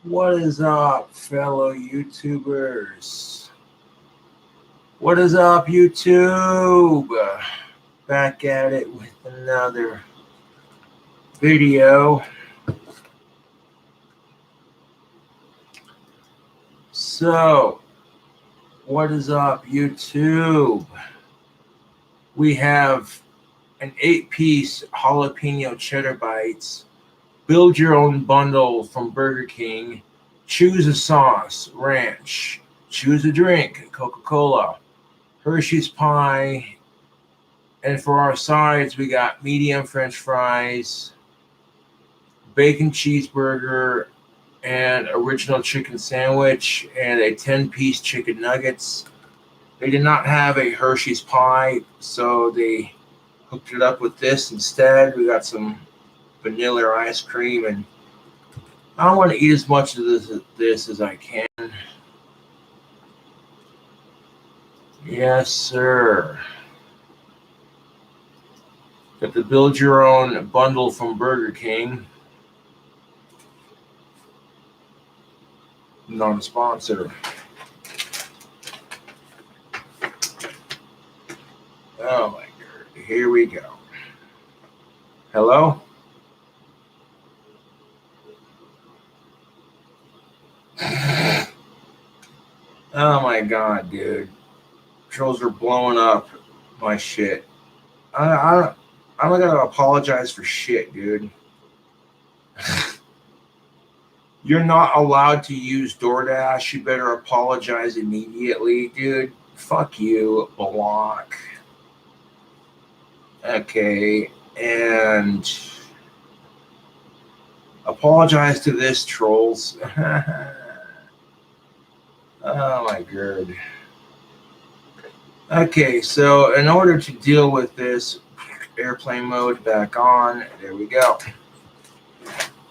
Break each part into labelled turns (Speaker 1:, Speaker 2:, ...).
Speaker 1: What is up, fellow YouTubers? What is up, YouTube? Back at it with another video. So, what is up, YouTube? We have an 8-piece jalapeno cheddar bites. Build your own bundle from Burger King. Choose a sauce, ranch. Choose a drink, Coca-Cola. Hershey's pie. And for our sides, we got medium French fries, bacon cheeseburger, and original chicken sandwich, and a 10-piece chicken nuggets. They did not have a Hershey's pie, so they hooked it up with this instead. We got some vanilla ice cream, and I don't want to eat as much of this as I can. Yes, sir. Got the build your own bundle from Burger King. Non-sponsor. Oh my god. Here we go. Hello? Oh my god, dude. Trolls are blowing up my shit. I'm not gonna apologize for shit, dude. You're not allowed to use DoorDash. You better apologize immediately, dude. Fuck you, block. Okay, and apologize to this, trolls. Oh my god. Okay, so in order to deal with this, airplane mode back on. There we go.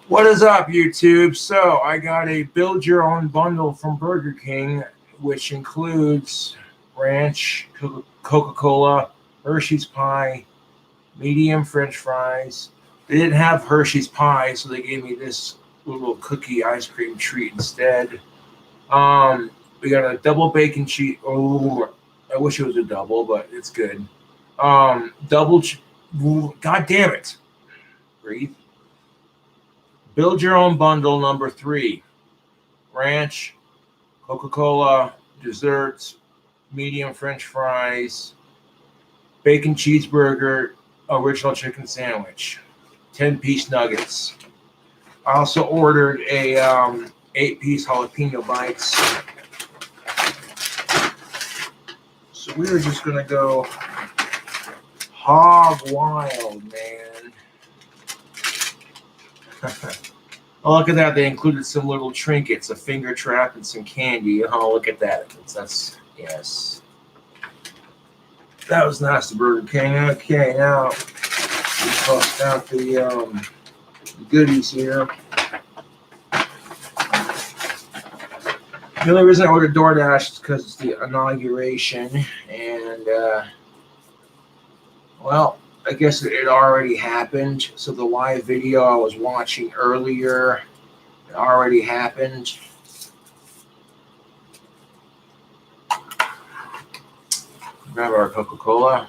Speaker 1: What is up, YouTube? So I got a build your own bundle from Burger King, which includes ranch, Coca-Cola, Hershey's pie, medium French fries. They didn't have Hershey's pie, so they gave me this little cookie ice cream treat instead. We got a double bacon cheese. Oh, I wish it was a double, but it's good. Double. God damn it! Breathe. Build your own bundle number 3: ranch, Coca-Cola, desserts, medium French fries, bacon cheeseburger, original chicken sandwich, 10-piece nuggets. I also ordered a 8-piece jalapeno bites. So we are just gonna go hog wild, man. Oh, look at that! They included some little trinkets, a finger trap, and some candy. Oh, look at that! That's yes. That was nice, the Burger King. Okay, now we bust out the goodies here. The only reason I ordered DoorDash is because it's the inauguration, and well, I guess it already happened. So the live video I was watching earlier, it already happened. Grab our Coca-Cola.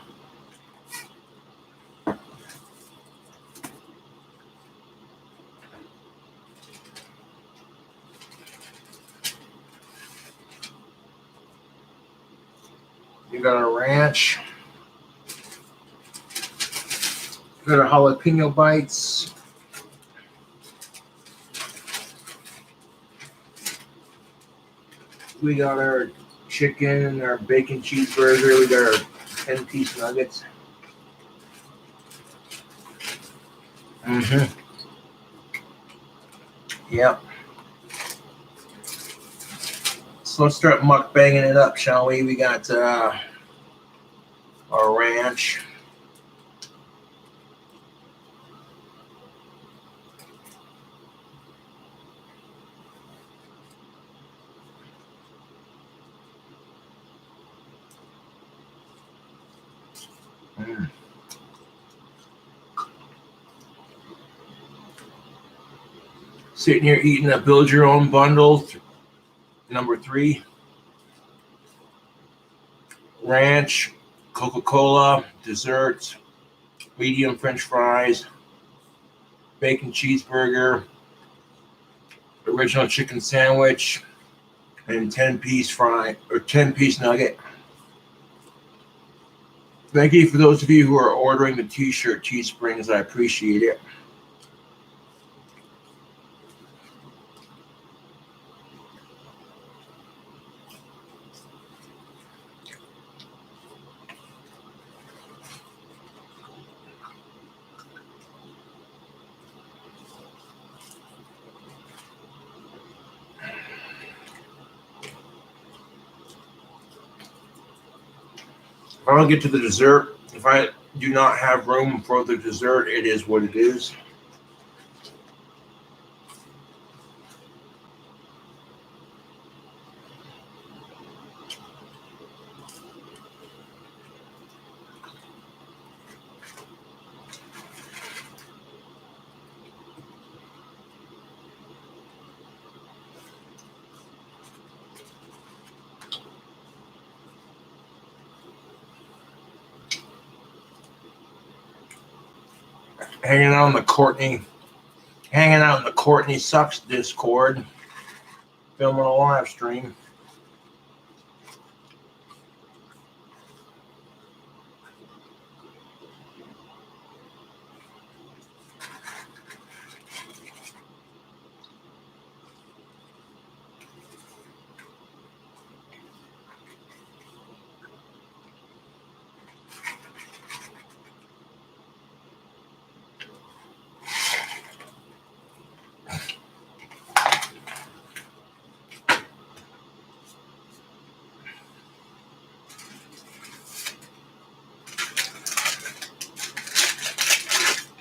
Speaker 1: You got a ranch. Got our jalapeno bites. We got our chicken and our bacon cheeseburger. We got our 10-piece nuggets. Yep. So let's start mukbanging it up, shall we? We got our ranch. Sitting here eating a build your own bundle, number 3. Ranch, Coca-Cola, desserts, medium French fries, bacon cheeseburger, original chicken sandwich, and 10-piece nugget. Thank you for those of you who are ordering the t-shirt Teesprings. I appreciate it. If I don't get to the dessert, if I do not have room for the dessert, it is what it is. Hanging out in the Courtney Sucks Discord, filming a live stream.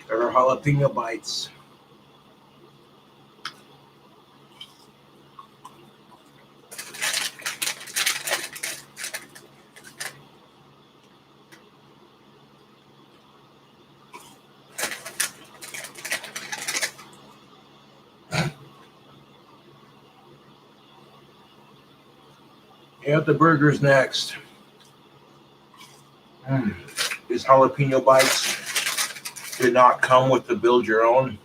Speaker 1: There are jalapeno bites. Yep, the burger's next. These jalapeno bites did not come with the build your own,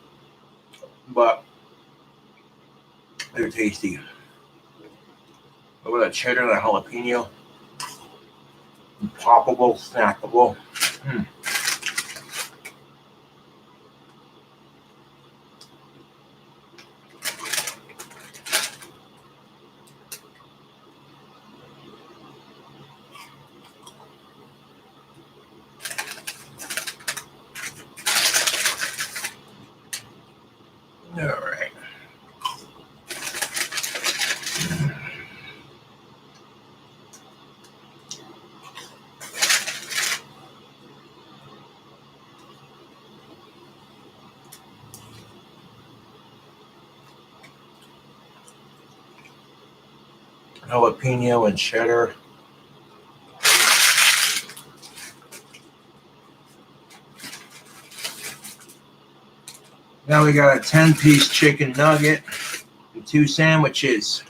Speaker 1: but they're tasty. Look at that cheddar and that jalapeno. Poppable, snackable. All right. Jalapeno and cheddar. Now we got a 10-piece chicken nugget and 2 sandwiches.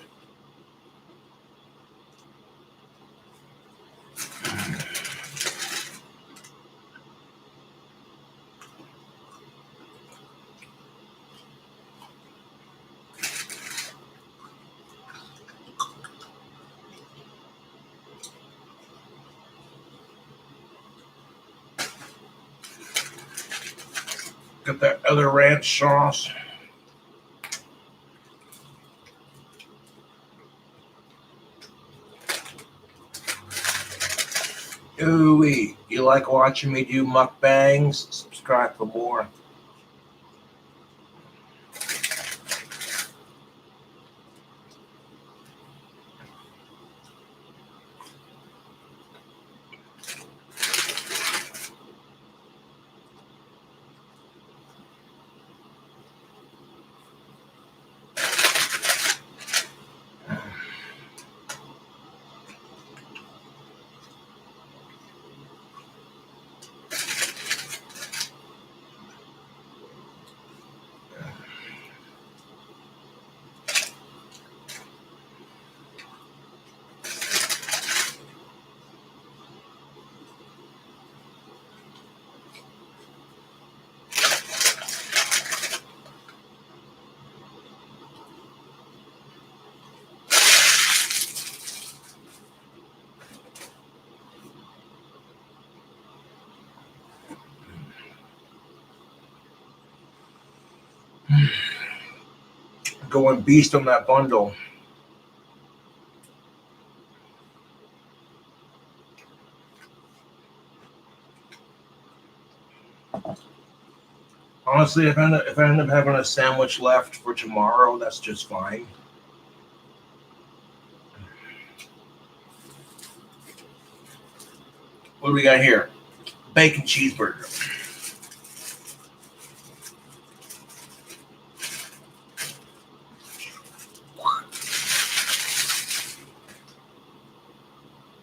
Speaker 1: Got that other ranch sauce. Ooh-wee. You like watching me do mukbangs? Subscribe for more. Going beast on that bundle. Honestly, if I end up having a sandwich left for tomorrow, that's just fine. What do we got here? Bacon cheeseburger.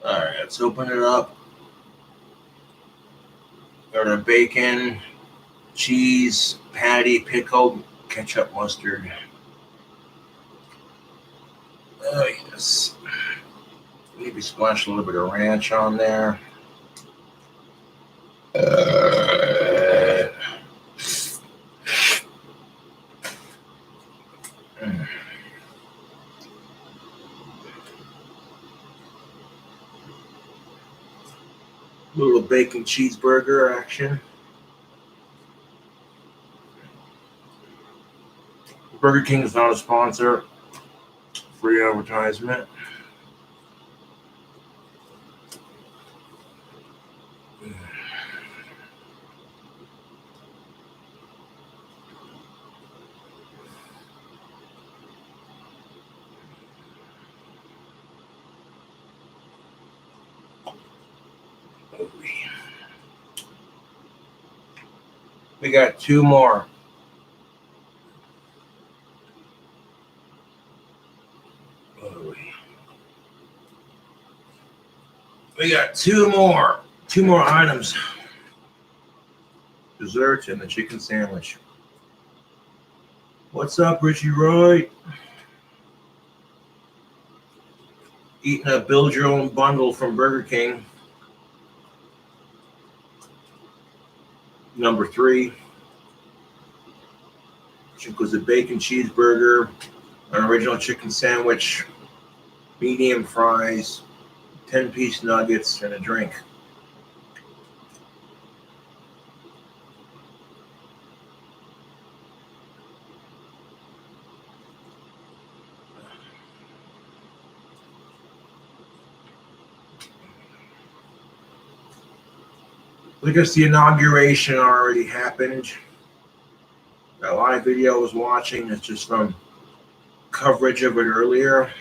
Speaker 1: All right, let's open it up. Got our bacon, cheese, patty, pickle, ketchup, mustard. Oh, yes. Maybe splash a little bit of ranch on there. Little bacon cheeseburger action. Burger King is not a sponsor. Free advertisement. We got two more. We got two more items. Dessert and the chicken sandwich. What's up, Richie Roy? Eating a build your own bundle from Burger King. Number 3. Which was a bacon cheeseburger, an original chicken sandwich, medium fries, 10-piece nuggets, and a drink. I guess the inauguration already happened. That live video I was watching is just from coverage of it earlier.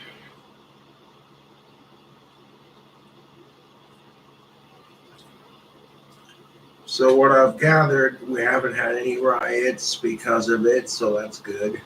Speaker 1: So what I've gathered, we haven't had any riots because of it, so that's good.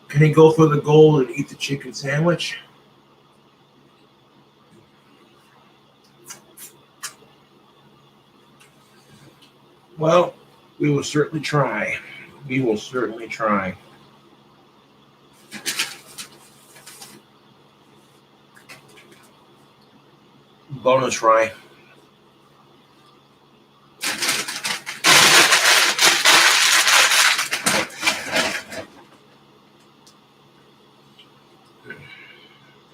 Speaker 1: Can he go for the gold and eat the chicken sandwich? Well, we will certainly try. We will certainly try. Bonus try.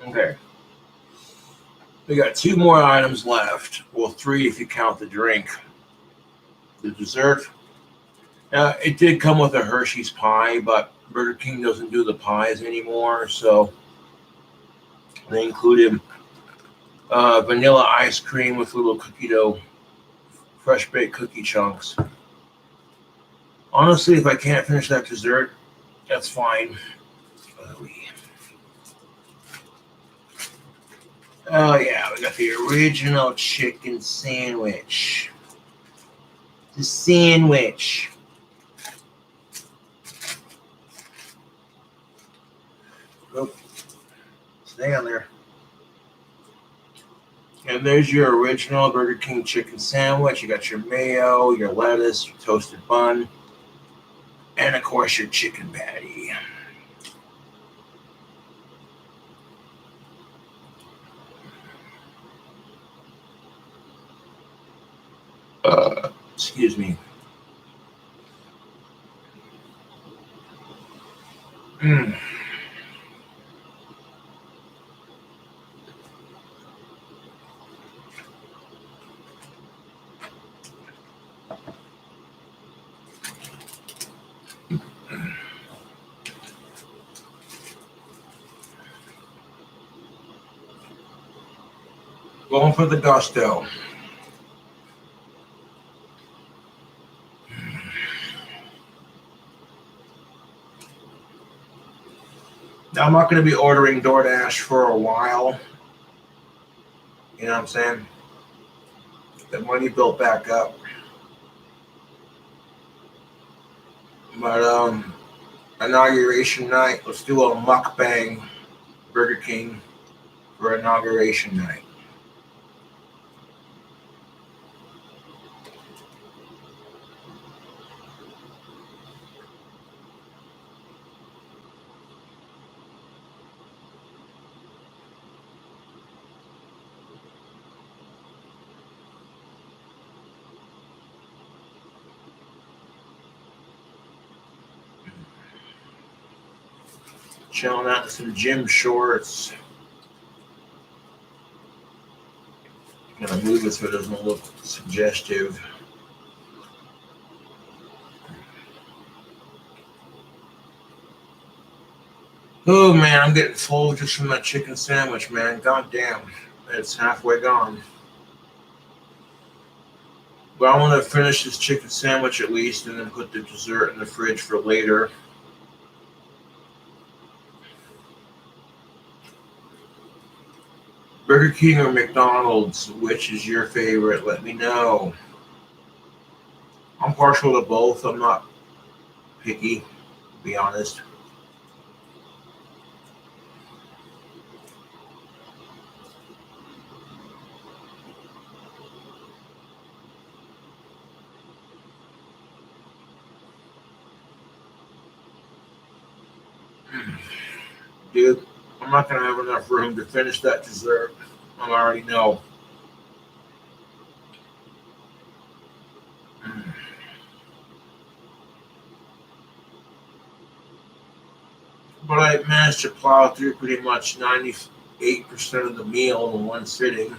Speaker 1: Okay. We got 2 more items left. Well, 3 if you count the drink. The dessert. It did come with a Hershey's pie, but Burger King doesn't do the pies anymore, so they included vanilla ice cream with little cookie dough, fresh baked cookie chunks. Honestly, if I can't finish that dessert, that's fine. Oh yeah, we got the original chicken sandwich. The sandwich. Nope. Stay on there. And there's your original Burger King chicken sandwich. You got your mayo, your lettuce, your toasted bun, and of course your chicken patty. Excuse me. Mm. Going for the gusto. Now, I'm not going to be ordering DoorDash for a while. You know what I'm saying? The money built back up. But inauguration night, let's do a mukbang Burger King for inauguration night. Chilling out in some gym shorts. I'm gonna move it so it doesn't look suggestive. Oh man, I'm getting full just from that chicken sandwich, man. God damn. It's halfway gone. But I want to finish this chicken sandwich at least and then put the dessert in the fridge for later. Burger King or McDonald's, which is your favorite? Let me know. I'm partial to both. I'm not picky, to be honest. Dude, I'm not going to have enough room to finish that dessert. I already know. But I managed to plow through pretty much 98% of the meal in one sitting.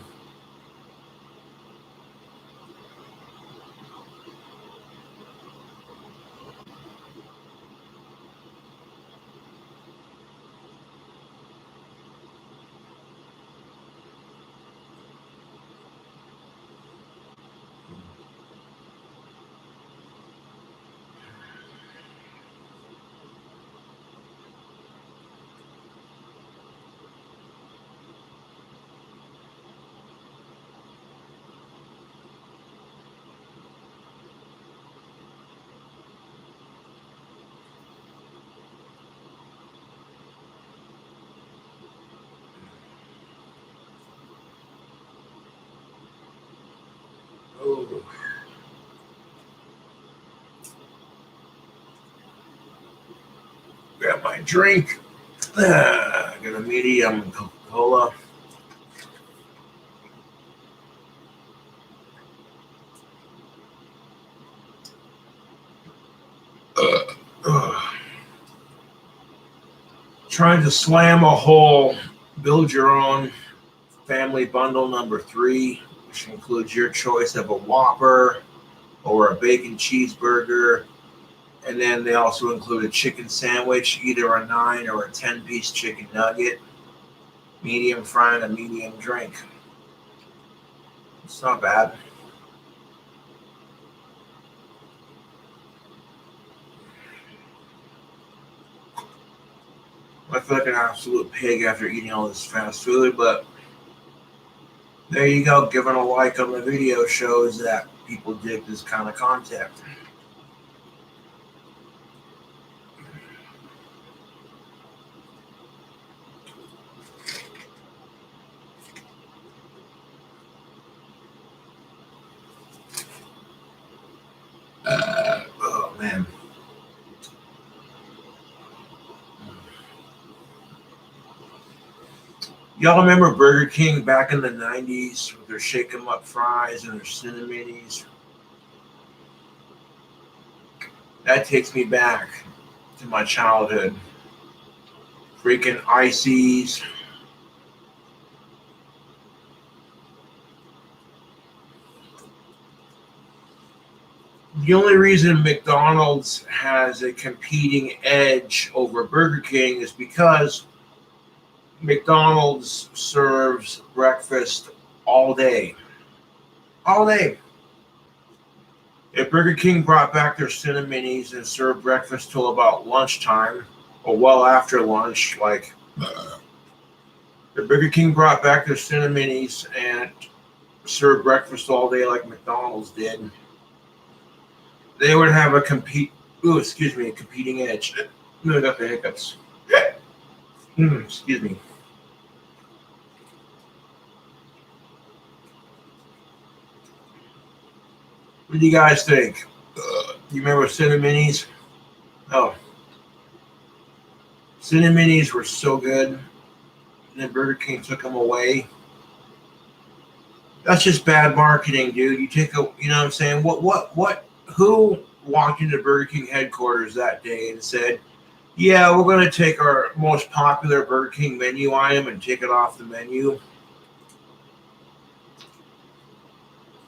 Speaker 1: Oh. Grab my drink. Got a medium Coca-Cola. Trying to slam a hole, build your own family bundle number 3, which includes your choice of a Whopper or a bacon cheeseburger. And then they also include a chicken sandwich, either a 9 or a 10-piece chicken nugget, medium fry, and a medium drink. It's not bad. I feel like an absolute pig after eating all this fast food, but there you go. Giving a like on the video shows that people dig this kind of content. Oh man. Y'all remember Burger King back in the 90s with their shake 'em up fries and their cinnamonies? That takes me back to my childhood. Freaking ices. The only reason McDonald's has a competing edge over Burger King is because McDonald's serves breakfast all day. All day. If Burger King brought back their Cineminis and served breakfast till about lunchtime, or well after lunch, like if Burger King brought back their Cineminis and served breakfast all day like McDonald's did, they would have a a competing edge. No, I got the hiccups. Excuse me. What do you guys think? You remember Cineminis? Oh, Cineminis were so good. And then Burger King took them away. That's just bad marketing, dude. You know what I'm saying? Who walked into Burger King headquarters that day and said, yeah, we're going to take our most popular Burger King menu item and take it off the menu?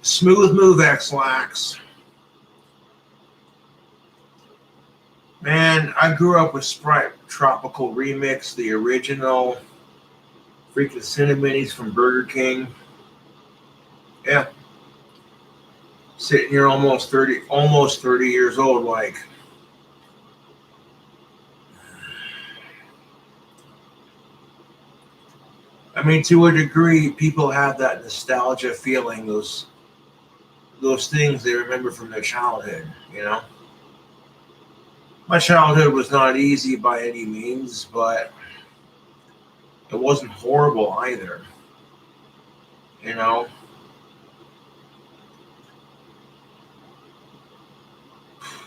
Speaker 1: Smooth move, X-Lax. Man, I grew up with Sprite Tropical Remix, the original freaking Cineminis from Burger King. Yeah. Sitting here almost 30 years old, like. I mean, to a degree, people have that nostalgia feeling, those things they remember from their childhood, you know? My childhood was not easy by any means, but it wasn't horrible either, you know?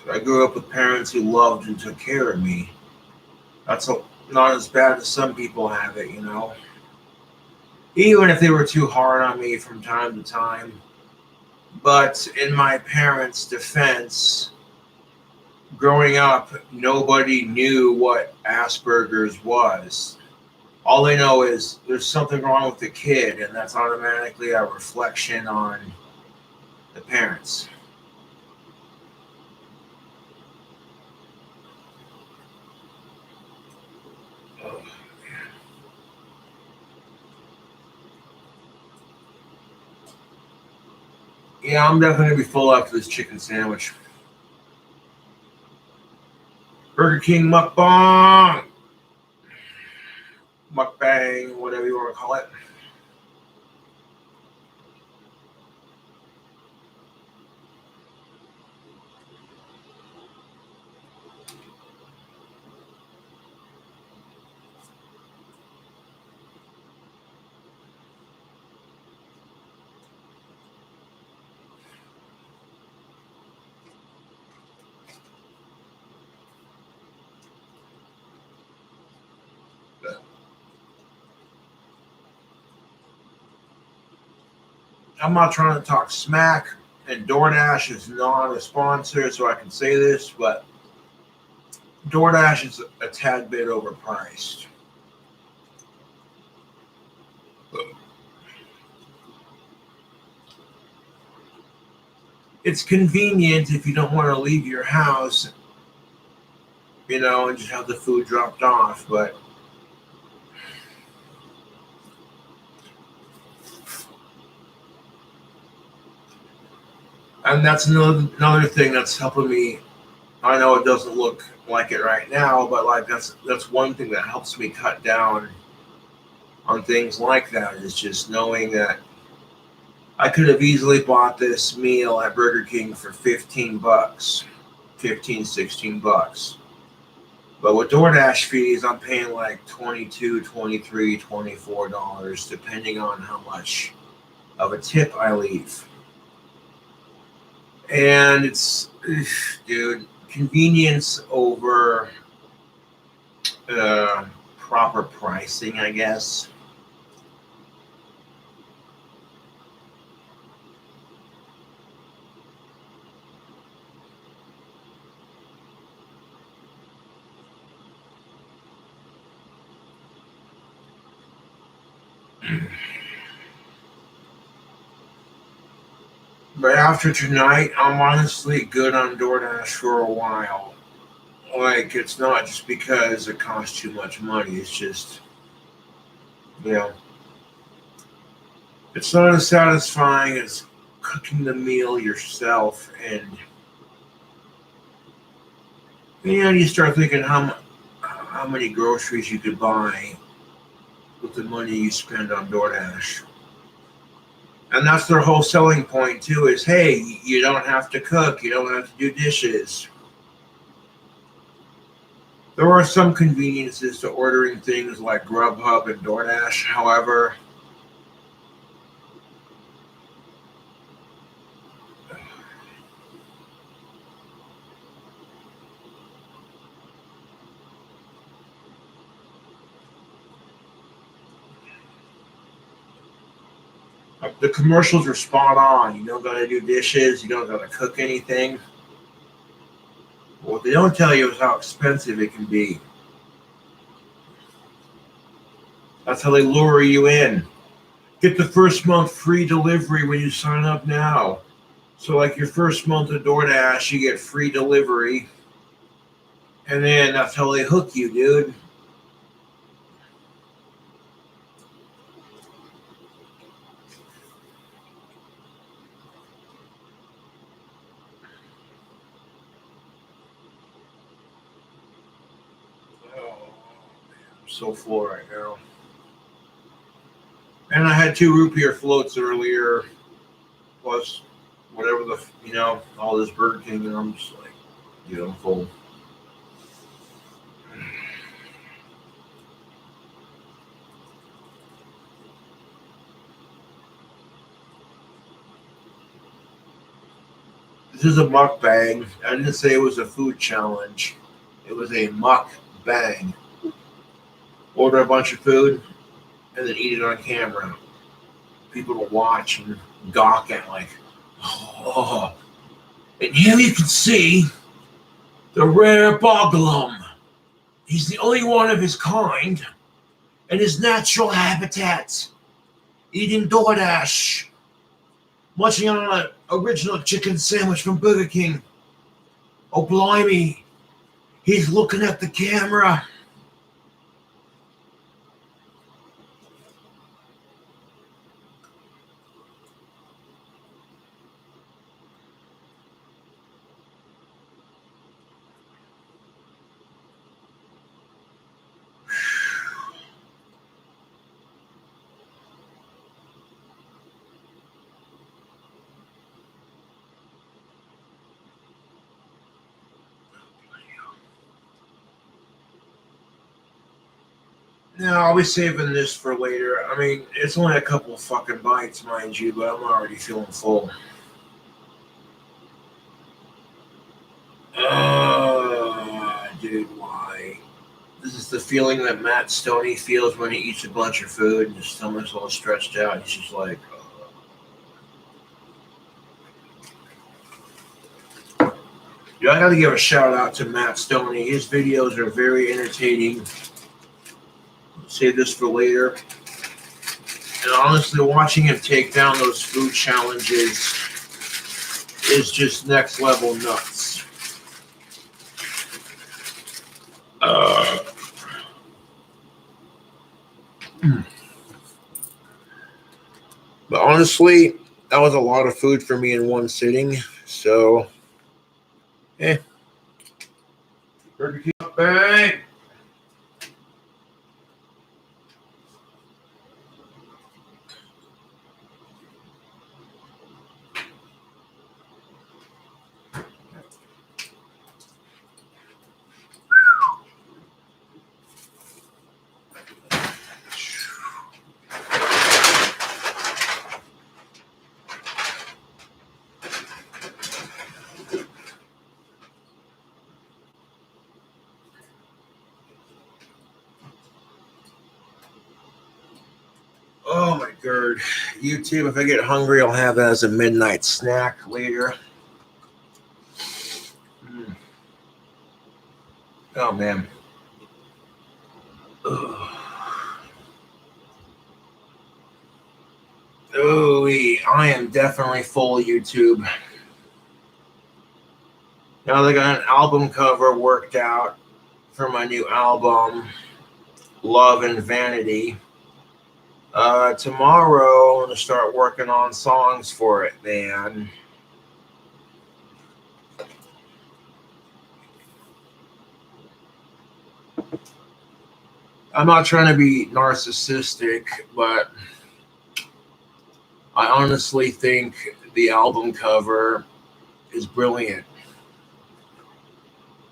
Speaker 1: I grew up with parents who loved and took care of me. Not as bad as some people have it, you know? Even if they were too hard on me from time to time. But in my parents' defense, growing up, nobody knew what Asperger's was. All they know is there's something wrong with the kid, and that's automatically a reflection on the parents. Oh, yeah, I'm definitely gonna be full after this chicken sandwich. Burger King mukbang, whatever you want to call it. I'm not trying to talk smack, and DoorDash is not a sponsor, so I can say this, but DoorDash is a tad bit overpriced. It's convenient if you don't want to leave your house, and just have the food dropped off, but and that's another thing that's helping me. I know it doesn't look like it right now, but like that's one thing that helps me cut down on things like that is just knowing that I could have easily bought this meal at Burger King for $15, 15, $16. But with DoorDash fees, I'm paying like $22, $23, $24, depending on how much of a tip I leave. And dude, convenience over proper pricing, I guess. But after tonight, I'm honestly good on DoorDash for a while. Like, it's not just because it costs too much money. It's just, you know, it's not as satisfying as cooking the meal yourself. And, you start thinking how many groceries you could buy with the money you spend on DoorDash. And that's their whole selling point, too, is, hey, you don't have to cook. You don't have to do dishes. There are some conveniences to ordering things like Grubhub and DoorDash. However, the commercials are spot on. You don't got to do dishes. You don't got to cook anything. What they don't tell you is how expensive it can be. That's how they lure you in. Get the first month free delivery when you sign up now. So, like your first month of DoorDash, you get free delivery. And then that's how they hook you, dude. Oh, I'm so full right now. And I had 2 root beer floats earlier, plus whatever all this Burger King, and I'm just like, dude, I'm full. This is a mukbang. I didn't say it was a food challenge. It was a mukbang. Order a bunch of food and then eat it on camera. People to watch and gawk at like, oh. And here you can see the rare boglum. He's the only one of his kind in his natural habitat, eating DoorDash, munching on an original chicken sandwich from Burger King. Oh, blimey, he's looking at the camera. No, I'll be saving this for later. I mean, it's only a couple of fucking bites, mind you, but I'm already feeling full. Dude, why? This is the feeling that Matt Stoney feels when he eats a bunch of food and his stomach's all stretched out. He's just like, yeah, I gotta give a shout out to Matt Stoney. His videos are very entertaining. Save this for later. And honestly, watching him take down those food challenges is just next level nuts. But honestly, that was a lot of food for me in one sitting. So, Burger King bang. Oh my god. YouTube, if I get hungry, I'll have that as a midnight snack later. Oh man. Ugh. Ooh, I am definitely full YouTube. Now they got an album cover worked out for my new album, Love and Vanity. Tomorrow I'm gonna start working on songs for it, man. I'm not trying to be narcissistic, but I honestly think the album cover is brilliant.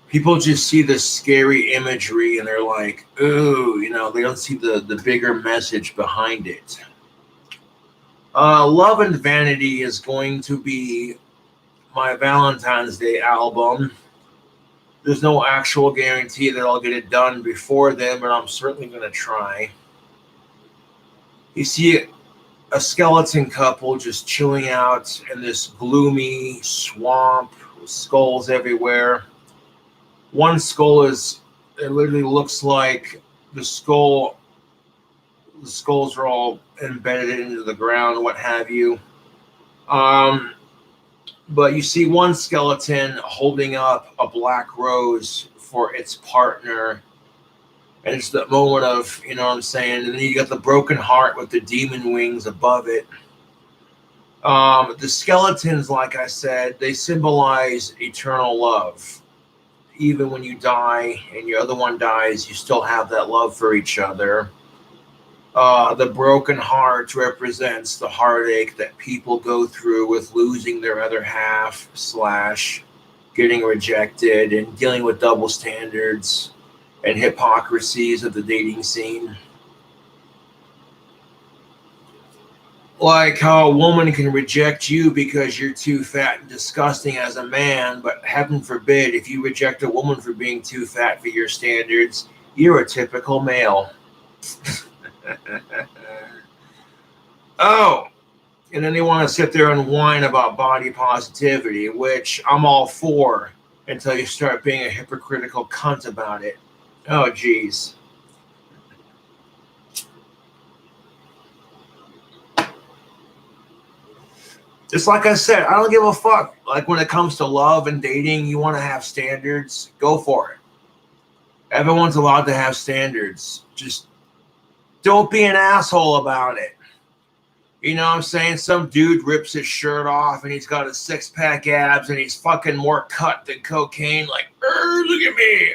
Speaker 1: People just see the scary imagery and they're like, ooh, they don't see the bigger message behind it. Love and Vanity is going to be my Valentine's Day album. There's no actual guarantee that I'll get it done before then, but I'm certainly going to try. You see a skeleton couple just chilling out in this gloomy swamp with skulls everywhere. One skull it literally looks like the skulls are all embedded into the ground, what have you. But you see one skeleton holding up a black rose for its partner. And it's the moment of, you know what I'm saying? And then you got the broken heart with the demon wings above it. The skeletons, like I said, they symbolize eternal love. Even when you die and your other one dies, you still have that love for each other. The broken heart represents the heartache that people go through with losing their other half / getting rejected and dealing with double standards and hypocrisies of the dating scene. Like how a woman can reject you because you're too fat and disgusting as a man, but heaven forbid, if you reject a woman for being too fat for your standards, you're a typical male. Oh, and then they want to sit there and whine about body positivity, which I'm all for until you start being a hypocritical cunt about it. Oh, geez. Just like I said, I don't give a fuck. Like when it comes to love and dating, you want to have standards, go for it. Everyone's allowed to have standards. Just don't be an asshole about it. You know what I'm saying? Some dude rips his shirt off and he's got a 6-pack abs and he's fucking more cut than cocaine. Like, look at me,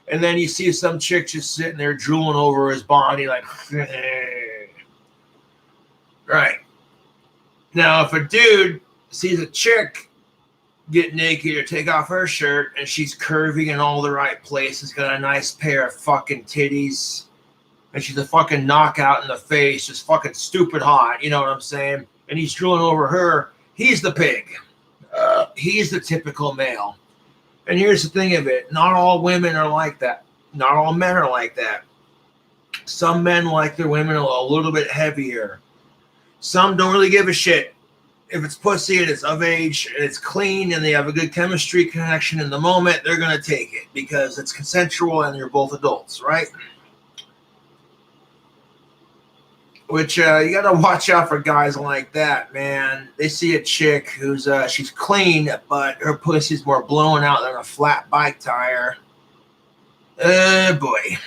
Speaker 1: And then you see some chick just sitting there drooling over his body like, right. Now, if a dude sees a chick get naked or take off her shirt and she's curvy in all the right places, got a nice pair of fucking titties, and she's a fucking knockout in the face, just fucking stupid hot, you know what I'm saying? And he's drooling over her, he's the pig. He's the typical male. And here's the thing of it, not all women are like that. Not all men are like that. Some men like their women a little bit heavier. Some don't really give a shit. If it's pussy and it's of age and it's clean and they have a good chemistry connection in the moment, they're going to take it because it's consensual and you're both adults, right? Which you got to watch out for guys like that, man. They see a chick who's she's clean, but her pussy's more blown out than a flat bike tire. Boy.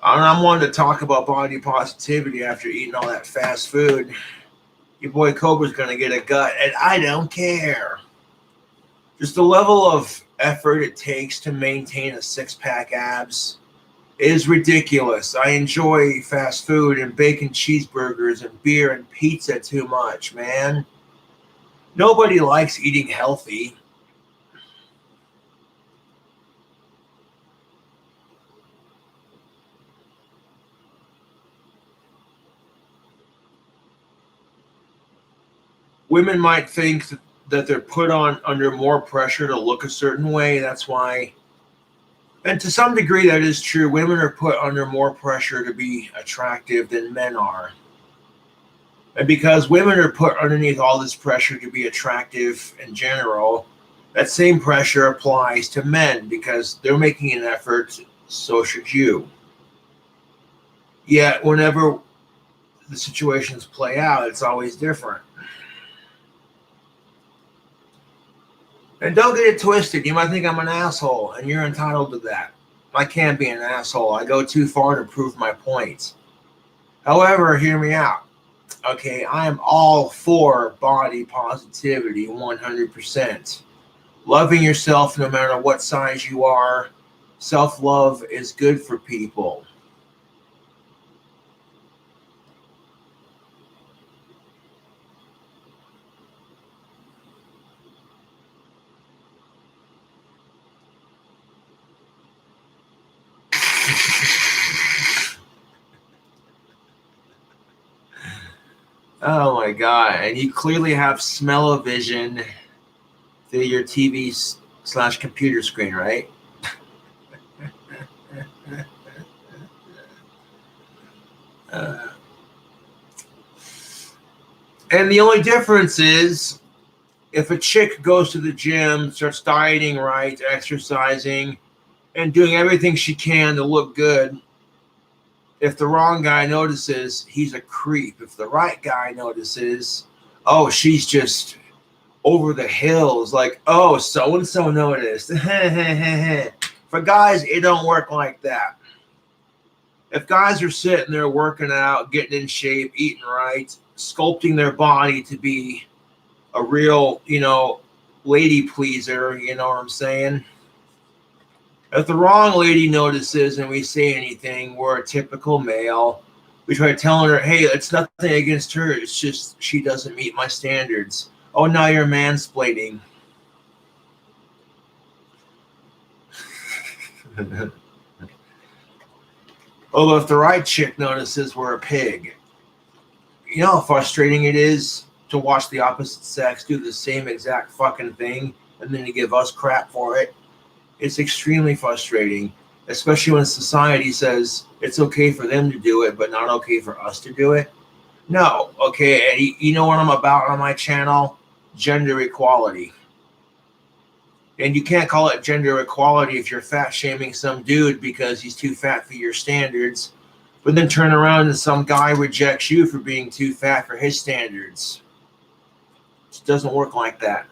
Speaker 1: I'm wanting to talk about body positivity after eating all that fast food. Your boy Cobra's going to get a gut, and I don't care. Just the level of effort it takes to maintain a 6-pack abs is ridiculous. I enjoy fast food and bacon cheeseburgers and beer and pizza too much, man. Nobody likes eating healthy. Women might think that they're put on under more pressure to look a certain way. That's why, and to some degree that is true, women are put under more pressure to be attractive than men are. And because women are put underneath all this pressure to be attractive in general, that same pressure applies to men because they're making an effort, so should you. Yet, whenever the situations play out, it's always different. And don't get it twisted. You might think I'm an asshole, and you're entitled to that. I can't be an asshole. I go too far to prove my point. However, hear me out. Okay, I am all for body positivity 100%. Loving yourself no matter what size you are. Self love is good for people. Oh my god! And you clearly have smell-o-vision through your TV/slash computer screen, right? Uh, and the only difference is if a chick goes to the gym, starts dieting right, exercising, and doing everything she can to look good, if the wrong guy notices, he's a creep. If the right guy notices, oh, she's just over the hills, like, oh, so and so noticed. For guys, it don't work like that. If guys are sitting there working out, getting in shape, eating right, sculpting their body to be a real, lady pleaser, you know what I'm saying? If the wrong lady notices and we say anything, we're a typical male. We try telling her, hey, it's nothing against her. It's just she doesn't meet my standards. Oh, now you're mansplaining. Although if the right chick notices we're a pig, you know how frustrating it is to watch the opposite sex do the same exact fucking thing and then to give us crap for it? It's extremely frustrating, especially when society says it's okay for them to do it, but not okay for us to do it. No, okay, and you know what I'm about on my channel? Gender equality. And you can't call it gender equality if you're fat shaming some dude because he's too fat for your standards, but then turn around and some guy rejects you for being too fat for his standards. It doesn't work like that.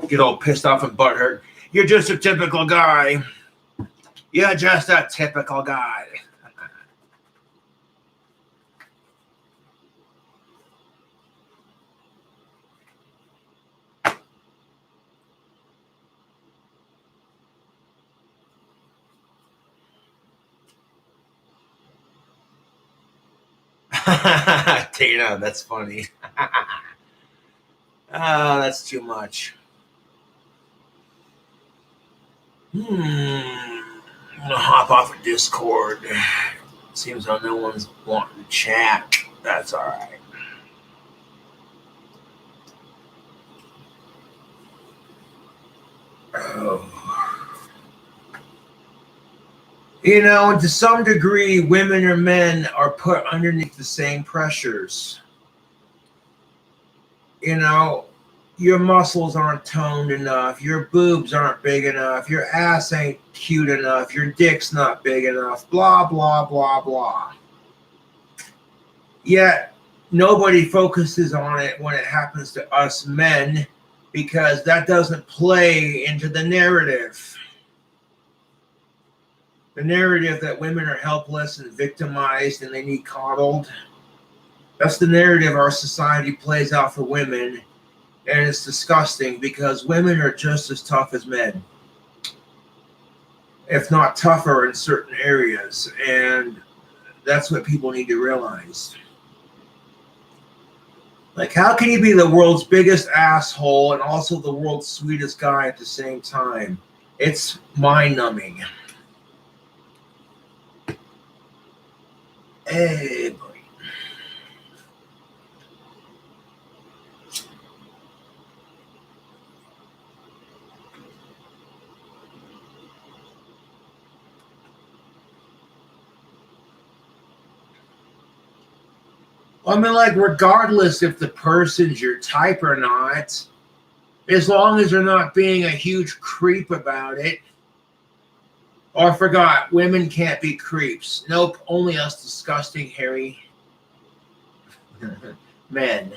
Speaker 1: Get all pissed off and butthurt. You're just a typical guy. You're just a typical guy. Tina, that's funny. Oh, that's too much. I'm gonna hop off of Discord. Seems like no one's wanting to chat. That's alright. Oh. To some degree, women or men are put underneath the same pressures. Your muscles aren't toned enough, your boobs aren't big enough, your ass ain't cute enough, your dick's not big enough, blah, blah, blah, blah. Yet, nobody focuses on it when it happens to us men because that doesn't play into the narrative. The narrative that women are helpless and victimized and they need coddled. That's the narrative our society plays out for women. And it's disgusting because women are just as tough as men, if not tougher in certain areas. And that's what people need to realize. Like, how can you be the world's biggest asshole and also the world's sweetest guy at the same time? It's mind-numbing. Hey, buddy. I mean, like, regardless if the person's your type or not, as long as they're not being a huge creep about it. Oh, I forgot, women can't be creeps. Nope, only us disgusting, hairy men.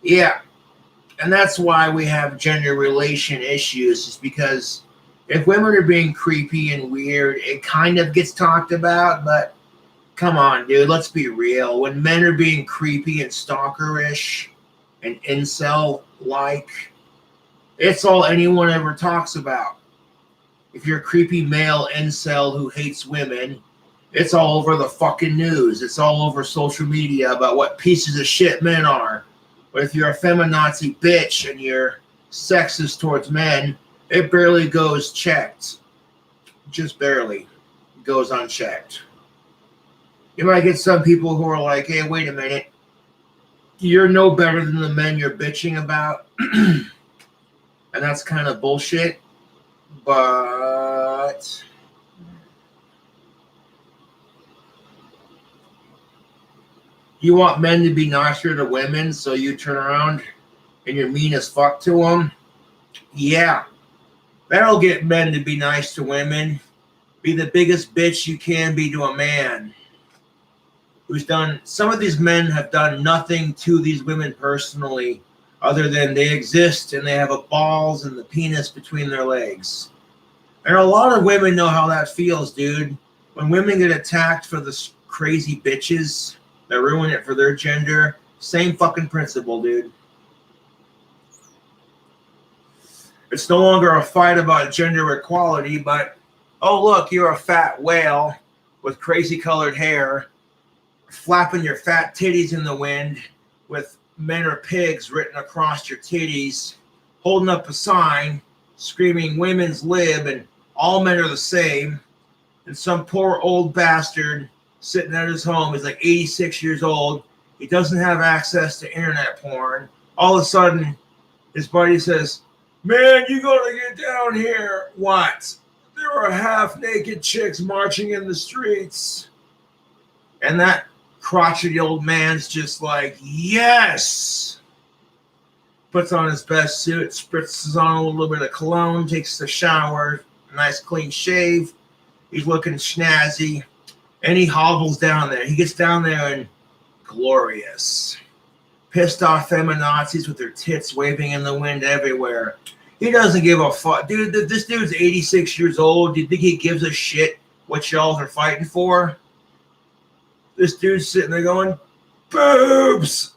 Speaker 1: Yeah, and that's why we have gender relation issues, is because if women are being creepy and weird, it kind of gets talked about, but come on, dude, let's be real. When men are being creepy and stalkerish and incel-like, it's all anyone ever talks about. If you're a creepy male incel who hates women, it's all over the fucking news. It's all over social media about what pieces of shit men are. But if you're a feminazi bitch and you're sexist towards men, it barely goes checked. Just barely goes unchecked. You might get some people who are like, hey, wait a minute. You're no better than the men you're bitching about. And that's kind of bullshit. But you want men to be nicer to women, so you turn around and you're mean as fuck to them? Yeah. That'll get men to be nice to women. Be the biggest bitch you can be to a man. Some of these men have done nothing to these women personally other than they exist and they have a balls and the penis between their legs. And a lot of women know how that feels, dude. When women get attacked for the crazy bitches that ruin it for their gender, same fucking principle, dude. It's no longer a fight about gender equality, but, oh, look, you're a fat whale with crazy colored hair, flapping your fat titties in the wind with men are pigs written across your titties, holding up a sign, screaming women's lib and all men are the same. And some poor old bastard sitting at his home is like 86 years old. He doesn't have access to internet porn. All of a sudden, his buddy says, man, you gotta get down here. What? There are half-naked chicks marching in the streets. And that crotchety old man's just like, yes! Puts on his best suit, spritzes on a little bit of cologne, takes a shower, a nice clean shave. He's looking snazzy. And he hobbles down there. He gets down there and glorious. Pissed off feminazis with their tits waving in the wind everywhere. He doesn't give a fuck. Dude, this dude's 86 years old. Do you think he gives a shit what y'all are fighting for? This dude's sitting there going, boobs!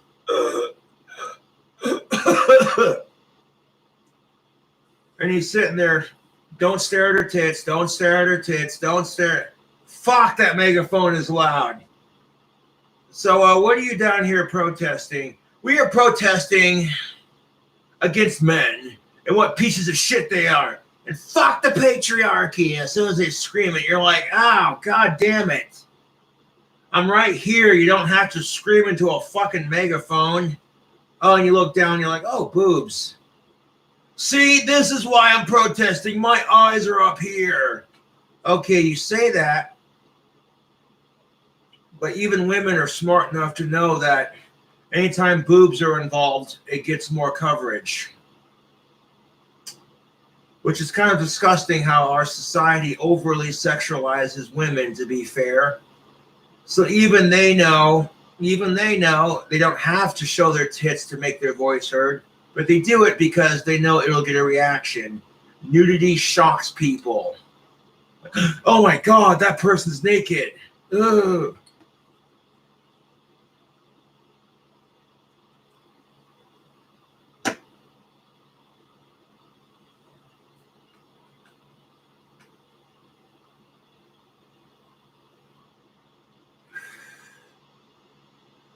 Speaker 1: And he's sitting there, don't stare at her tits, don't stare at her tits, don't stare. Fuck, that megaphone is loud. So what are you down here protesting? We are protesting against men and what pieces of shit they are. And fuck the patriarchy. As soon as they scream it, you're like, oh, god damn it. I'm right here. You don't have to scream into a fucking megaphone. Oh, and you look down and you're like, oh, boobs. See, this is why I'm protesting. My eyes are up here. Okay, you say that. But even women are smart enough to know that anytime boobs are involved, it gets more coverage. Which is kind of disgusting how our society overly sexualizes women, to be fair. So even they know they don't have to show their tits to make their voice heard, but they do it because they know it'll get a reaction. Nudity shocks people. Oh my god, that person's naked. Ugh.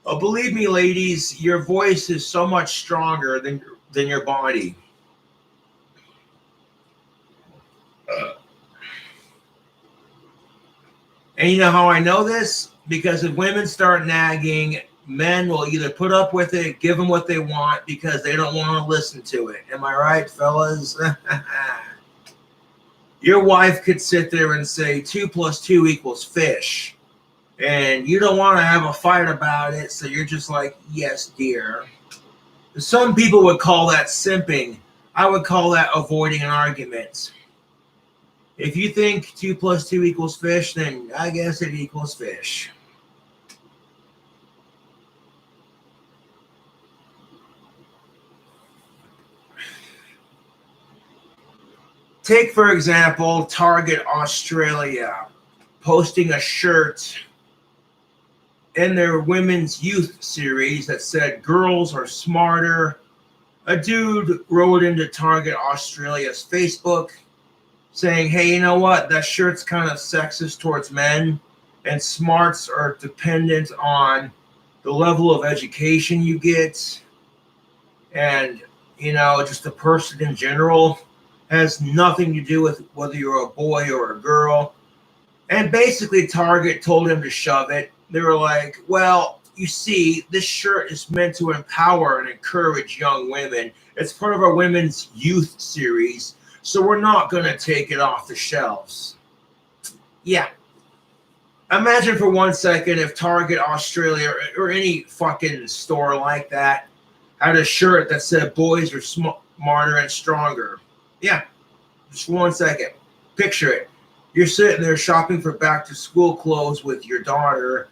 Speaker 1: Oh, believe me, ladies, your voice is so much stronger than your body. And you know how I know this? Because if women start nagging, men will either put up with it, give them what they want, because they don't want to listen to it. Am I right, fellas? Your wife could sit there and say 2 + 2 = fish. and you don't want to have a fight about it, so you're just like, yes, dear. Some people would call that simping. I would call that avoiding an argument. If you think 2 plus 2 equals fish, then I guess it equals fish. Take, for example, Target Australia posting a shirt in their women's youth series that said girls are smarter. A dude wrote into Target Australia's Facebook saying, hey, you know what? That shirt's kind of sexist towards men, and smarts are dependent on the level of education you get, and, just the person in general has nothing to do with whether you're a boy or a girl. And basically, Target told him to shove it. They were like, well, you see, this shirt is meant to empower and encourage young women. It's part of our women's youth series, so we're not going to take it off the shelves. Yeah. Imagine for 1 second if Target Australia or any fucking store like that had a shirt that said boys are smarter and stronger. Yeah. Just 1 second. Picture it. You're sitting there shopping for back to school clothes with your daughter,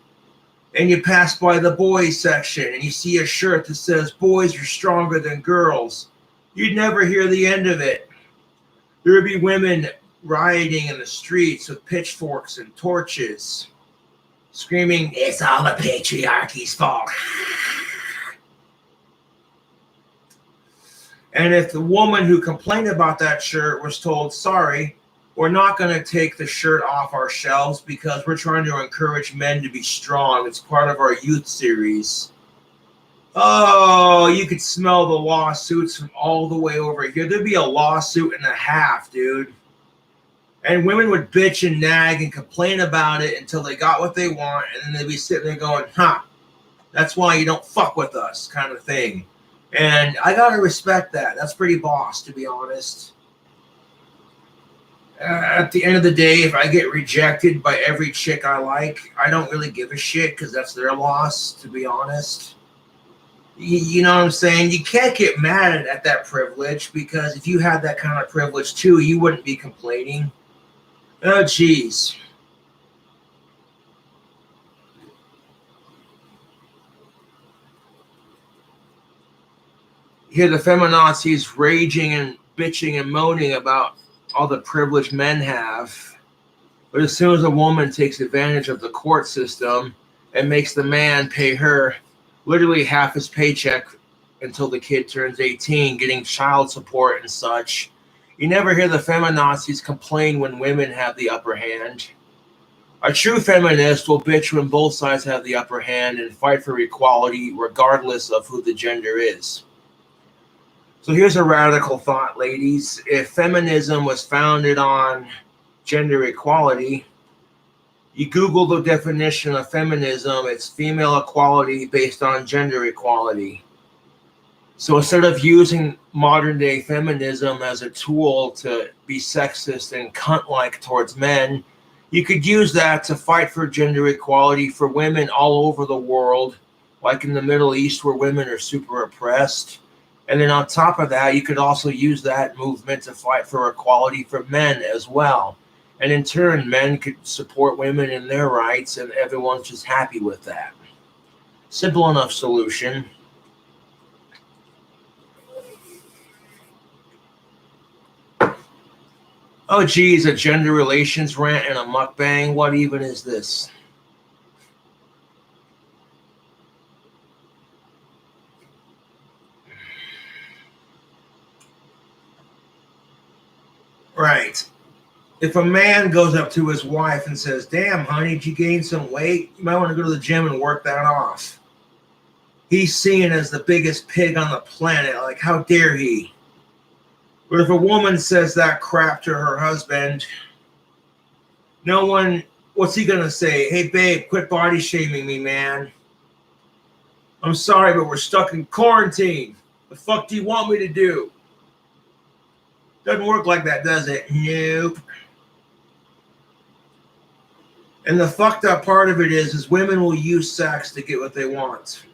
Speaker 1: and you pass by the boys section and you see a shirt that says boys are stronger than girls. You'd never hear the end of it. There would be women rioting in the streets with pitchforks and torches, screaming, it's all the patriarchy's fault. And if the woman who complained about that shirt was told, sorry, we're not going to take the shirt off our shelves because we're trying to encourage men to be strong. It's part of our youth series. Oh, you could smell the lawsuits from all the way over here. There'd be a lawsuit and a half, dude. And women would bitch and nag and complain about it until they got what they want, and then they'd be sitting there going, that's why you don't fuck with us, kind of thing. And I gotta respect that. That's pretty boss, to be honest. At the end of the day, if I get rejected by every chick I like, I don't really give a shit because that's their loss, to be honest. You know what I'm saying? You can't get mad at that privilege, because if you had that kind of privilege too, you wouldn't be complaining. Oh, geez. You hear the feminazis raging and bitching and moaning about all the privilege men have. But as soon as a woman takes advantage of the court system and makes the man pay her literally half his paycheck until the kid turns 18, getting child support and such, you never hear the feminazis complain when women have the upper hand. A true feminist will bitch when both sides have the upper hand and fight for equality regardless of who the gender is. So here's a radical thought, ladies. If feminism was founded on gender equality, you Google the definition of feminism, it's female equality based on gender equality. So instead of using modern day feminism as a tool to be sexist and cunt-like towards men, you could use that to fight for gender equality for women all over the world, like in the Middle East where women are super oppressed. And then on top of that, you could also use that movement to fight for equality for men as well. And in turn, men could support women in their rights, and everyone's just happy with that. Simple enough solution. Oh, geez, a gender relations rant and a mukbang. What even is this? Right. If a man goes up to his wife and says, damn, honey, did you gain some weight? You might want to go to the gym and work that off. He's seen as the biggest pig on the planet. Like, how dare he? But if a woman says that crap to her husband, no one, what's he going to say? Hey, babe, quit body shaming me, man. I'm sorry, but we're stuck in quarantine. The fuck do you want me to do? Doesn't work like that, does it? Nope. And the fucked up part of it is women will use sex to get what they want.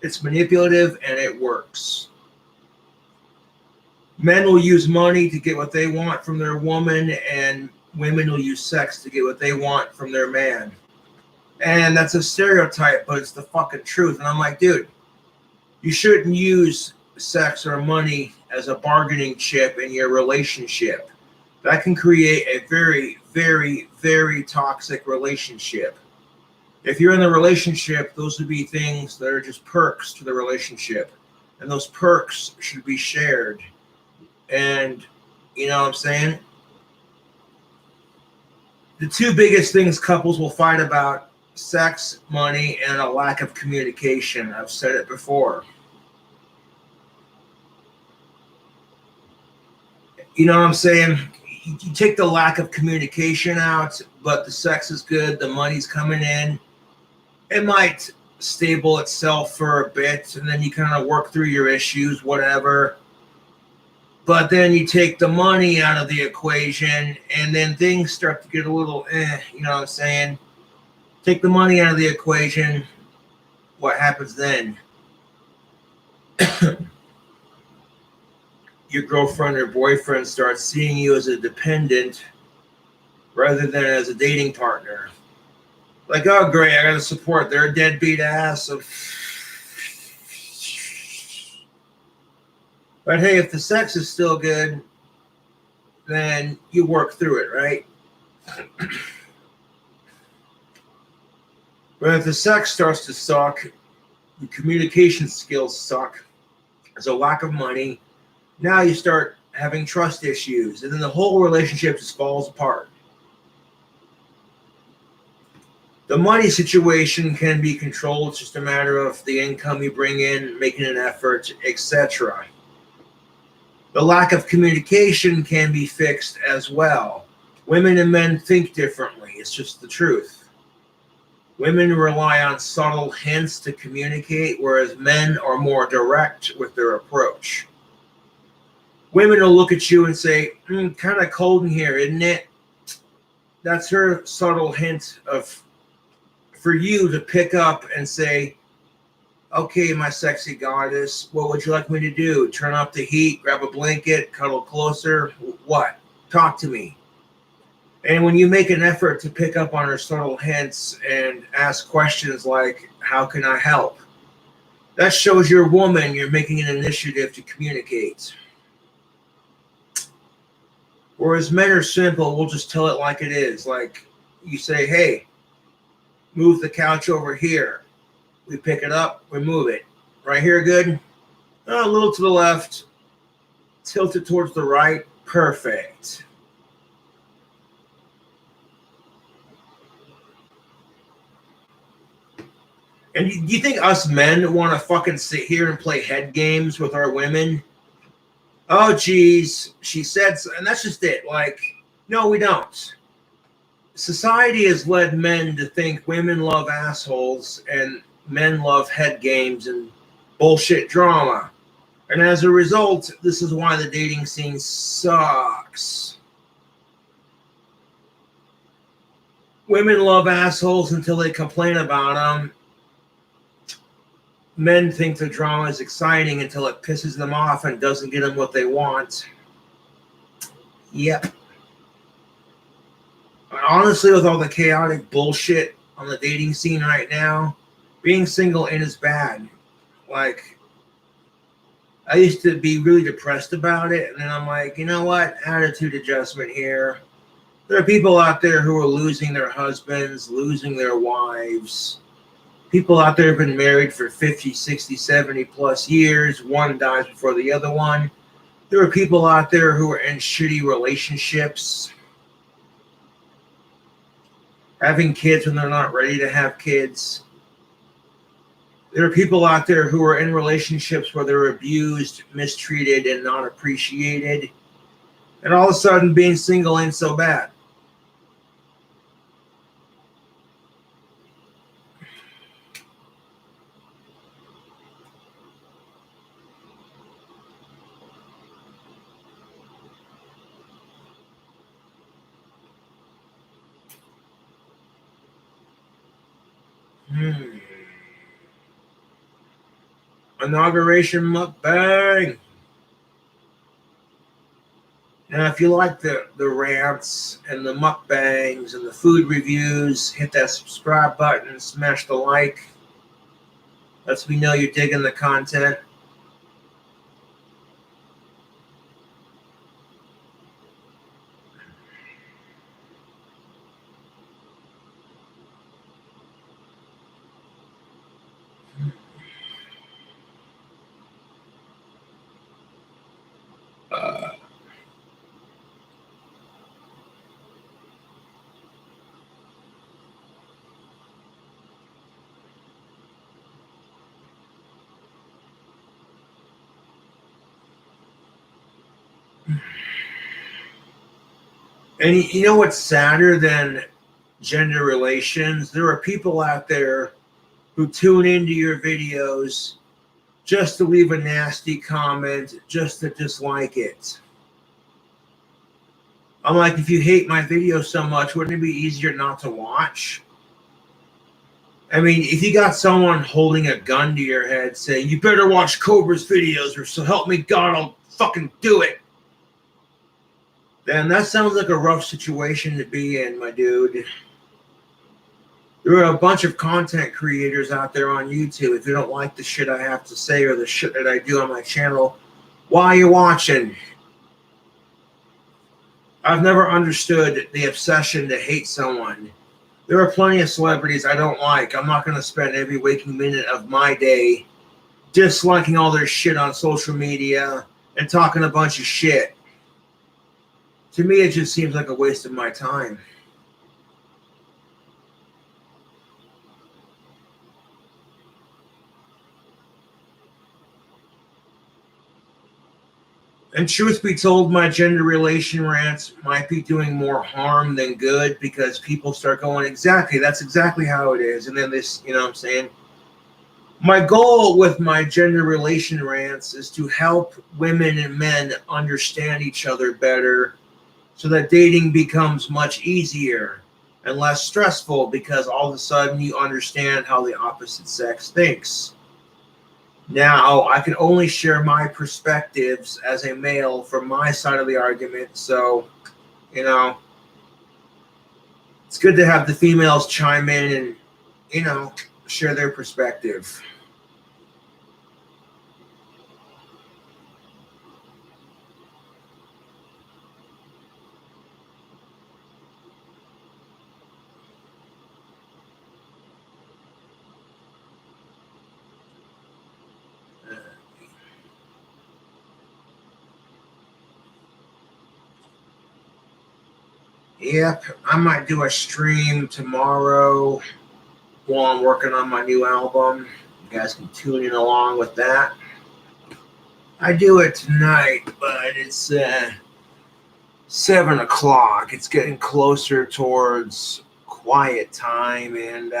Speaker 1: It's manipulative and it works. Men will use money to get what they want from their woman, and women will use sex to get what they want from their man. And that's a stereotype, but it's the fucking truth. And I'm like, dude, you shouldn't use sex or money as a bargaining chip in your relationship. That can create a very, very, very toxic relationship. If you're in the relationship, those would be things that are just perks to the relationship. And those perks should be shared. And you know what I'm saying? The two biggest things couples will fight about: sex, money, and a lack of communication. I've said it before. You know what I'm saying? You take the lack of communication out, but the sex is good, the money's coming in. It might stable itself for a bit, and then you kind of work through your issues, whatever. But then you take the money out of the equation, and then things start to get a little you know what I'm saying? Take the money out of the equation, what happens then? Your girlfriend or boyfriend starts seeing you as a dependent rather than as a dating partner. Like, oh, great, I got to support their deadbeat ass. But hey, if the sex is still good, then you work through it, right? But if the sex starts to suck, the communication skills suck, there's a lack of money, now you start having trust issues, and then the whole relationship just falls apart. The money situation can be controlled. It's just a matter of the income you bring in, making an effort, etc. The lack of communication can be fixed as well. Women and men think differently. It's just the truth. Women rely on subtle hints to communicate, whereas men are more direct with their approach. Women will look at you and say, kind of cold in here, isn't it? That's her subtle hint for you to pick up and say, okay, my sexy goddess, what would you like me to do? Turn up the heat, grab a blanket, cuddle closer? What? Talk to me. And when you make an effort to pick up on her subtle hints and ask questions like, how can I help? That shows your woman you're making an initiative to communicate. Whereas men are simple, we'll just tell it like it is. Like you say, hey, move the couch over here. We pick it up, we move it. Right here, good? A little to the left, tilt it towards the right, perfect. And do you think us men want to fucking sit here and play head games with our women? Oh, geez, she said so, and that's just it. Like, no, we don't. Society has led men to think women love assholes and men love head games and bullshit drama. And as a result, this is why the dating scene sucks. Women love assholes until they complain about them. Men think the drama is exciting until it pisses them off and doesn't get them what they want. Yep. Honestly, with all the chaotic bullshit on the dating scene right now, being single ain't as bad. Like, I used to be really depressed about it, and then I'm like, you know what? Attitude adjustment here. There are people out there who are losing their husbands, losing their wives. People out there have been married for 50, 60, 70 plus years. One dies before the other one. There are people out there who are in shitty relationships, having kids when they're not ready to have kids. There are people out there who are in relationships where they're abused, mistreated, and not appreciated. And all of a sudden, being single ain't so bad. Hmm. Inauguration mukbang. Now, if you like the rants and the mukbangs and the food reviews, hit that subscribe button, smash the like. Lets me know you're digging the content. Uh, and you know what's sadder than gender relations? There are people out there who tune into your videos just to leave a nasty comment, just to dislike it. I'm like, if you hate my video so much, wouldn't it be easier not to watch? I mean, if you got someone holding a gun to your head saying, you better watch Cobra's videos or so help me God, I'll fucking do it, then that sounds like a rough situation to be in, my dude. There are a bunch of content creators out there on YouTube. If you don't like the shit I have to say or the shit that I do on my channel, why are you watching? I've never understood the obsession to hate someone. There are plenty of celebrities I don't like. I'm not going to spend every waking minute of my day disliking all their shit on social media and talking a bunch of shit. To me, it just seems like a waste of my time. And truth be told, my gender relation rants might be doing more harm than good because people start going, exactly, that's exactly how it is. And then this, you know what I'm saying? My goal with my gender relation rants is to help women and men understand each other better so that dating becomes much easier and less stressful because all of a sudden you understand how the opposite sex thinks. Now, I can only share my perspectives as a male from my side of the argument, so, you know, it's good to have the females chime in and, you know, share their perspective. Yep, I might do a stream tomorrow while I'm working on my new album. You guys can tune in along with that. I do it tonight, but it's 7 o'clock. It's getting closer towards quiet time, and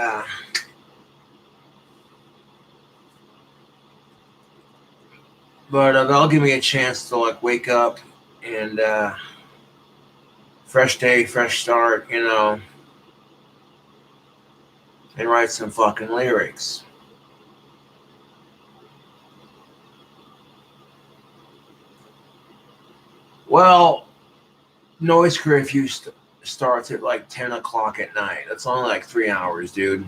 Speaker 1: but that'll give me a chance to like wake up and fresh day, fresh start, you know, and write some fucking lyrics. Well, noise curfew starts at like 10 o'clock at night. That's only like 3 hours, dude.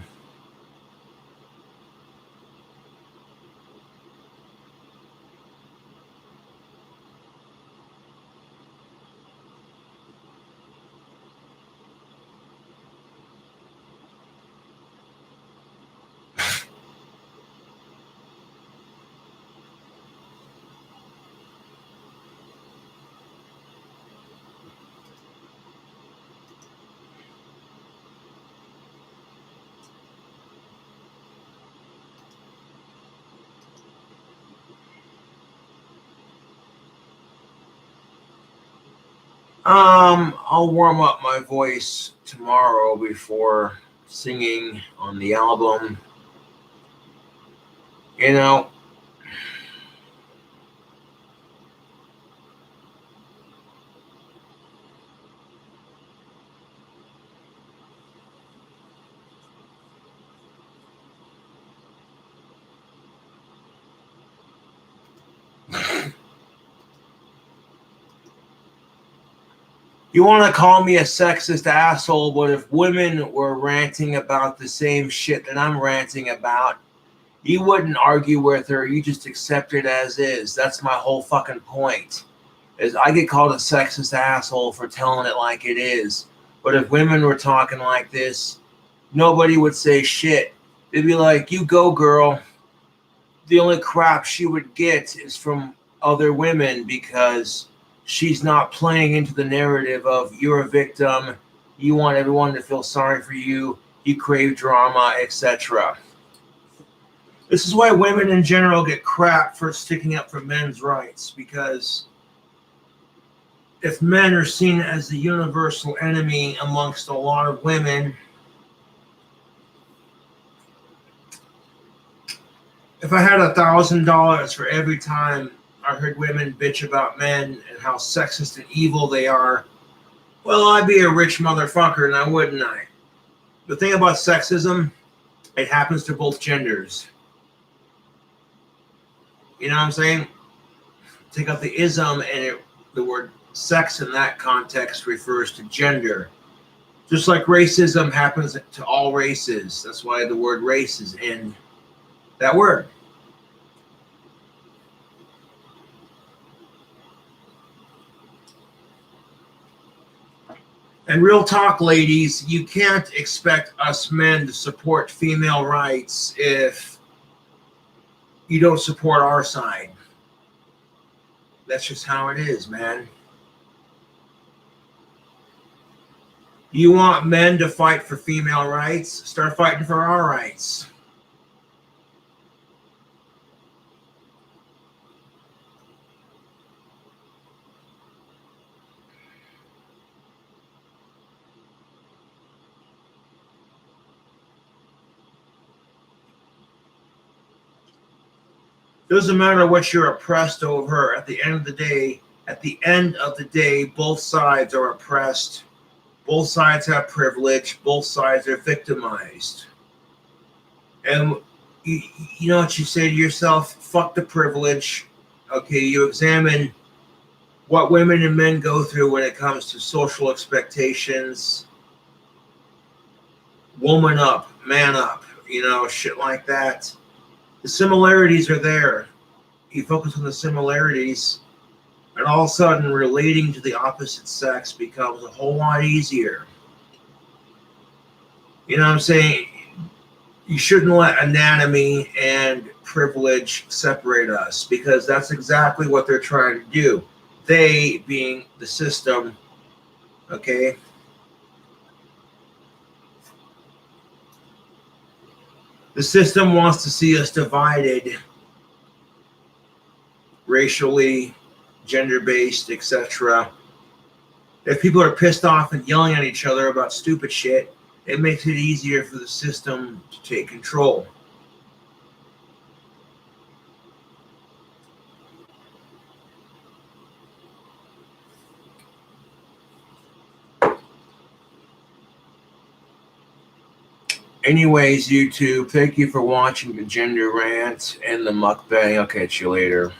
Speaker 1: I'll warm up my voice tomorrow before singing on the album. You know, You want to call me a sexist asshole, but if women were ranting about the same shit that I'm ranting about, you wouldn't argue with her. You just accept it as is. That's my whole fucking point. Is I get called a sexist asshole for telling it like it is. But if women were talking like this, nobody would say shit. They'd be like, you go, girl. The only crap she would get is from other women because she's not playing into the narrative of you're a victim, you want everyone to feel sorry for you, you crave drama, etc. This is why women in general get crap for sticking up for men's rights, because if men are seen as the universal enemy amongst a lot of women, if I had $1,000 for every time I heard women bitch about men and how sexist and evil they are, well, I'd be a rich motherfucker now, wouldn't I? The thing about sexism, it happens to both genders. You know what I'm saying? Take out the ism, and the word sex in that context refers to gender. Just like racism happens to all races. That's why the word race is in that word. And real talk, ladies, you can't expect us men to support female rights if you don't support our side. That's just how it is, man. You want men to fight for female rights? Start fighting for our rights. Doesn't matter what you're oppressed over. At the end of the day, both sides are oppressed. Both sides have privilege. Both sides are victimized. And you know what you say to yourself? Fuck the privilege. Okay, you examine what women and men go through when it comes to social expectations. Woman up, man up, shit like that. The similarities are there. You focus on the similarities, and all of a sudden relating to the opposite sex becomes a whole lot easier. You know what I'm saying? You shouldn't let anatomy and privilege separate us, because that's exactly what they're trying to do. They being the system, okay? The system wants to see us divided racially, gender-based, etc. If people are pissed off and yelling at each other about stupid shit, it makes it easier for the system to take control. Anyways, YouTube, thank you for watching the gender rant and the mukbang. I'll catch you later.